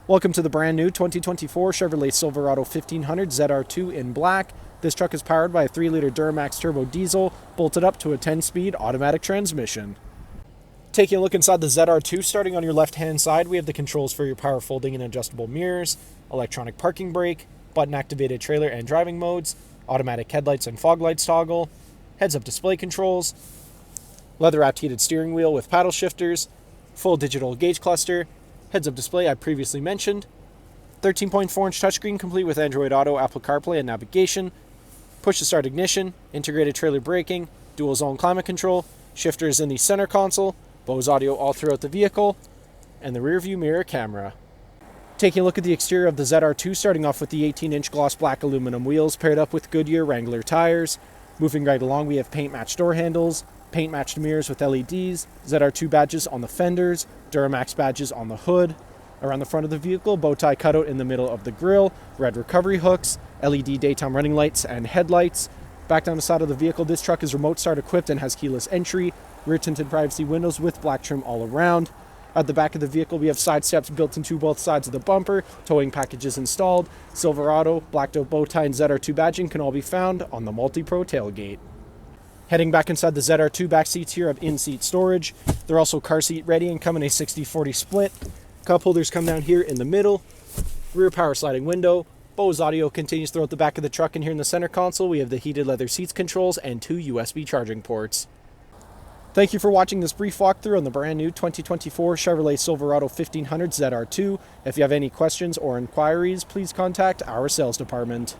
Welcome to the brand new 2024 Chevrolet Silverado 1500 ZR2 in black. This truck is powered by a 3-liter Duramax turbo diesel, bolted up to a 10-speed automatic transmission. Taking a look inside the ZR2, starting on your left-hand side, we have the controls for your power folding and adjustable mirrors, electronic parking brake, button-activated trailer and driving modes, automatic headlights and fog lights toggle, heads-up display controls, leather-wrapped heated steering wheel with paddle shifters, full digital gauge cluster, heads-up display I previously mentioned, 13.4-inch touchscreen complete with Android Auto, Apple CarPlay, and navigation, push-to-start ignition, integrated trailer braking, dual-zone climate control, shifters in the center console, Bose audio all throughout the vehicle, and the rear-view mirror camera. Taking a look at the exterior of the ZR2, starting off with the 18-inch gloss black aluminum wheels paired up with Goodyear Wrangler tires. Moving right along, we have paint-matched door handles, paint-matched mirrors with LEDs, ZR2 badges on the fenders, Duramax badges on the hood. Around the front of the vehicle, bow tie cutout in the middle of the grille, red recovery hooks, LED daytime running lights and headlights. Back down the side of the vehicle, this truck is remote start equipped and has keyless entry, rear tinted privacy windows with black trim all around. At the back of the vehicle, we have side steps built into both sides of the bumper, towing packages installed. Silverado, blacked out bow tie, and ZR2 badging can all be found on the Multi-Pro tailgate. Heading back inside the ZR2, back seats here have in-seat storage. They're also car seat ready and come in a 60-40 split. Cup holders come down here in the middle. Rear power sliding window. Bose audio continues throughout the back of the truck, and here in the center console we have the heated leather seats controls and 2 USB charging ports. Thank you for watching this brief walkthrough on the brand new 2024 Chevrolet Silverado 1500 ZR2. If you have any questions or inquiries, please contact our sales department.